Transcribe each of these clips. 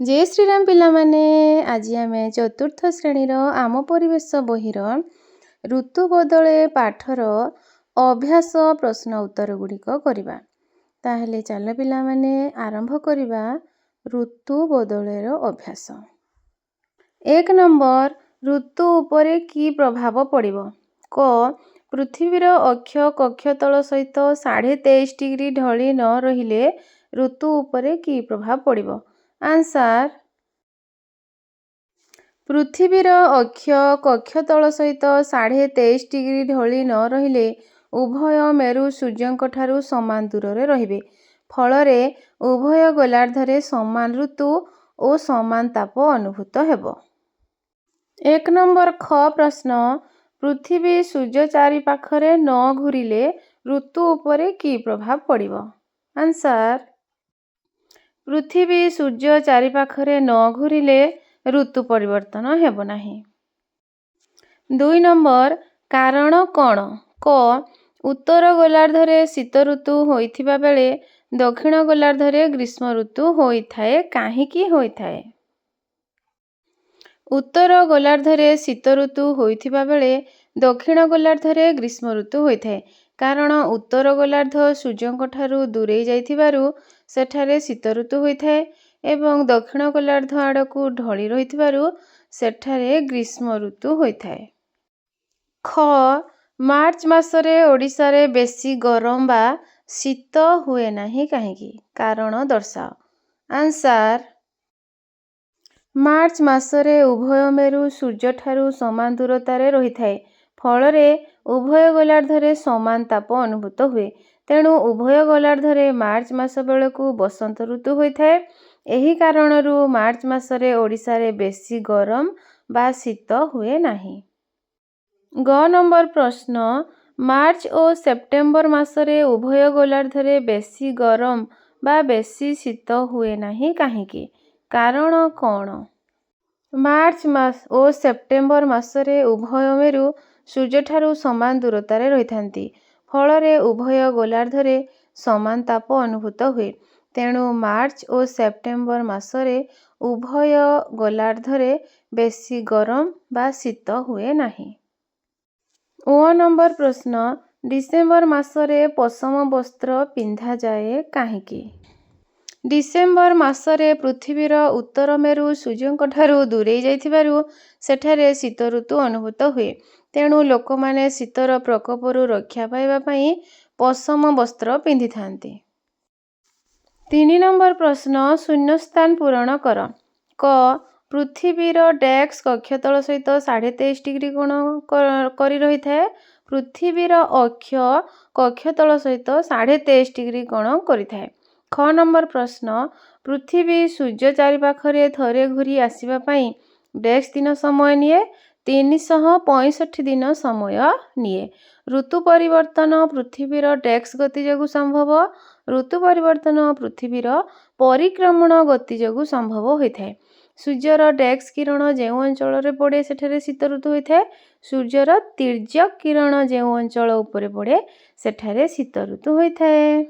जय श्रीराम पिलामाने आज आम चतुर्थ श्रेणीर आम परिवेश बहिर ऋतु बदले पाठर अभ्यास प्रश्न उत्तर गुड़िक करवा। ताहेले चल पिलामाने आरंभ करवा ऋतु बदलेर अभ्यास। 1 नंबर ऋतु उपरे की प्रभाव पड़िबो। क पृथ्वीर अक्ष कक्षतल सहित 23.5 डिग्री ढली न रहिले ऋतु उपरे की प्रभाव पड़िबो। आंसर पृथ्वीर अक्ष कक्षतल सहित 23.5 डिग्री ढली न रहिले उभय मेरु सूर्यंक ठारू समान दूर रहिबे। फलरे उभय गोलार्धरे समान ऋतु और समान ताप अनुभूत हेबो। 1 नंबर ख प्रश्न पृथ्वी सूर्य चारि पाखरे न घूरिले ऋतु उपरे की प्रभाव पड़िबो। आंसर पृथ्वी सूर्य चारि पाखरे न घूरिले ऋतु परिवर्तन हेबो नाही। 2 नंबर कारण कौन। क उत्तर गोलार्धरे शीत ऋतु होइथिबा बेले दक्षिण गोलार्धरे ग्रीष्म ऋतु होइथाए काहेकि होइथाए। उत्तर गोलार्धरे शीत ऋतु होइथिबा बेले दक्षिण गोलार्धरे ग्रीष्म ऋतु होइथाए कारण उत्तर गोलार्ध सूर्यंक ठारू दूरेई जाइथिबारु सेठारे शीत ऋतु होइथाए एवं दक्षिण गोलार्ध आड़कू ढली रहिथिबारु सेठारे ग्रीष्म ऋतु होइथाए। ख मार्च मासरे ओडिशा रे बेसी गरम बा शीत हुए नाही काहेकि कारण दर्शाओ। आंसर मार्च मासरे उभय मेरु सूर्य ठारू समान दूरतारे रहिथाए फलरे उभय गोलार्धरे समान ताप अनुभूत हुए तेणु उभय गोलार्धरे मार्च मास बेलकू बसंत ऋतु होइथाए। एही कारणरू मार्च मासरे ओडिशा रे बेसी गरम बा शीत हुए नाही। ग नंबर प्रश्न मार्च और सेप्टेम्बर मासरे उभय गोलार्धरे बेसी गरम बा बेसी शीत हुए नाही काहेकि कारण कौन। मार्च मास और सेप्टेम्बर मासरे उभय मेरु सूर्य ठारू समान दूरतारे रहिथांती फलरे उभय गोलार्धरे समान ताप अनुभूत हुए तेणु मार्च और सेप्टेम्बर मासरे उभय गोलार्धरे बेसी गरम बा शीत हुए नाही। 1 नंबर प्रश्न डिसेम्बर मासरे पशम वस्त्र पिंधा जाए काहेकि। डिसेम्बर मासरे पृथ्वीर उत्तर मेरु सूर्यंक ठारू दूरेई जाइथिबारु सेठारे शीत ऋतु अनुभूत हुए तेणु लोकमाने शीतर प्रकोपरू रक्षा पाइबा पई पशम वस्त्र पिंधि थांती। 3 नंबर प्रश्न शून्यस्थान पूरण कर। क पृथ्वीर डेक्स कक्षतल सहित 23.5 डिग्री कोण करी रहिथाए पृथ्वीर अक्ष कक्षतल सहित 23.5 डिग्री कोण करिथाए। ख नंबर प्रश्न पृथ्वी सूर्य चारि पाखरे थरे घूरी आसिबा पई डेक्स दिन समय निये 365 दिन समय निये। ऋतु परिवर्तन पृथ्वीर डेक्स गति जोगु संभव ऋतु परिवर्तन पृथ्वीर परिक्रमण गति जोगु संभव होइथाए। सूर्यर डेक्स किरण जेउ अंचल पड़े सेठारे शीत ऋतु होइथाए सूर्यर तिर्यक किरण जेउ अंचल उपरे पड़े सेठारे शीत ऋतु होइथाए।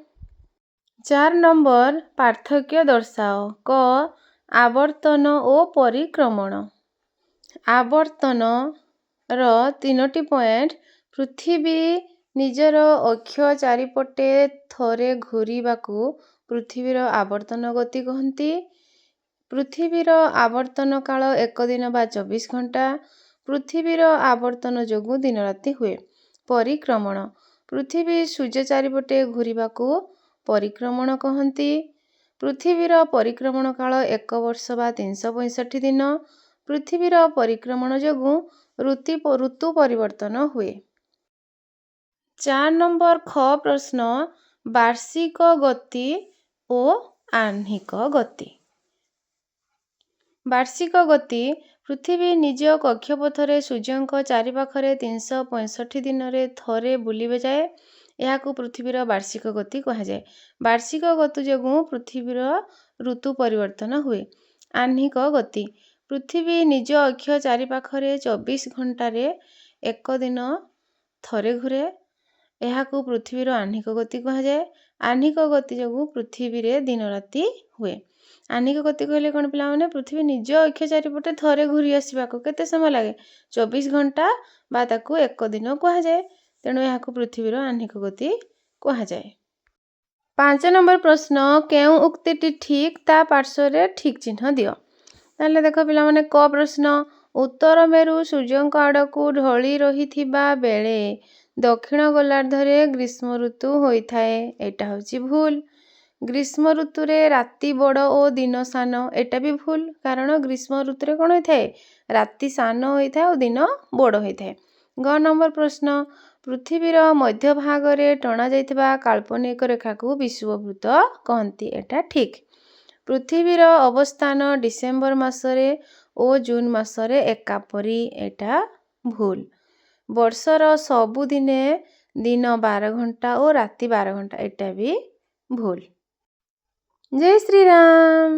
4 नंबर पार्थक्य दर्शाओ। क आवर्तन और परिक्रमण। आवर्तन र 3टी पॉइंट पृथ्वी निजर अक्ष चारिपटे थरे घूरिबाकू पृथ्वीर आवर्तन गति कहती। पृथ्वीर आवर्तन काल 1 दिन बा 24 घंटा पृथ्वीर आवर्तन जोगु दिन राति हुए। परिक्रमण पृथ्वी सूर्य चारिपटे घूरिबाकू परिक्रमण कहती। पृथ्वीर परिक्रमण काल 1 वर्ष बा 365 दिन पृथ्वीर परिक्रमण जोगु ऋतु परिवर्तन हुए। 4 नंबर ख प्रश्न वार्षिक गति और आह्निक गति। वार्षिक गति पृथ्वी निज कक्षपथरे सूर्यंक चारि पाखरे 365 दिन रे थरे बुलिबे जाए यहाकू पृथ्वीर वार्षिक गति कहाଯାଏ। वार्षिक गति जोगु पृथ्वीर ऋतु परिवर्तन हुए। आह्निक गति पृथ्वी निज अक्ष चारि पाखरे 24 घंटारे 1 दिन थरे घूरे यहाकू पृथ्वीर आह्निक गति कहाଯାଏ। आह्निक गति जोगु पृथ्वी रे दिन राति हुए। ଆହ୍ନିକ ଗତି କହିଲେ କ'ଣ ପିଲାମାନେ? ପୃଥିବୀ ନିଜ ଅକ୍ଷ ଚାରିପଟେ ଥରେ ଘୁରି ଆସିବାକୁ କେତେ ସମୟ ଲାଗେ? 24 ଘଣ୍ଟା ବା ତାକୁ 1 ଦିନ କୁହାଯାଏ। ତେଣୁ ଏହାକୁ ପୃଥିବୀର ଆହ୍ନିକ ଗତି କୁହାଯାଏ। 5 ନମ୍ବର ପ୍ରଶ୍ନ, କେଉଁ ଉକ୍ତିଟି ଠିକ୍ ତା ପାର୍ଶ୍ୱରେ ଠିକ୍ ଚିହ୍ନ ଦିଅ। ତାହେଲେ ଦେଖ ପିଲାମାନେ, କ ପ୍ରଶ୍ନ, ଉତ୍ତର ମେରୁ ସୂର୍ଯ୍ୟଙ୍କ ଆଡ଼କୁ ଢଳି ରହିଥିବା ବେଳେ ଦକ୍ଷିଣ ଗୋଲାର୍ଦ୍ଧରେ ଗ୍ରୀଷ୍ମ ଋତୁ ହୋଇଥାଏ। ଏଇଟା ହେଉଛି ଭୁଲ। ଗ୍ରୀଷ୍ମ ଋତୁରେ ରାତି ବଡ଼ ଓ ଦିନ ସାନ, ଏଟା ବି ଭୁଲ। କାରଣ ଗ୍ରୀଷ୍ମ ଋତୁରେ କ'ଣ ହୋଇଥାଏ? ରାତି ସାନ ହୋଇଥାଏ ଓ ଦିନ ବଡ଼ ହୋଇଥାଏ। ଗ ନମ୍ବର ପ୍ରଶ୍ନ, ପୃଥିବୀର ମଧ୍ୟଭାଗରେ ଟଣାଯାଇଥିବା କାଳ୍ପନିକ ରେଖାକୁ ବିଷୁବବୃତ୍ତ କହନ୍ତି। ଏଟା ଠିକ୍। ପୃଥିବୀର ଅବସ୍ଥାନ ଡିସେମ୍ବର ମାସରେ ଓ ଜୁନ ମାସରେ ଏକାପରି, ଏଟା ଭୁଲ। ବର୍ଷର ସବୁଦିନେ ଦିନ 12 ଘଣ୍ଟା ଓ ରାତି 12 ଘଣ୍ଟା, ଏଟା ବି ଭୁଲ। ଜୟ ଶ୍ରୀରାମ।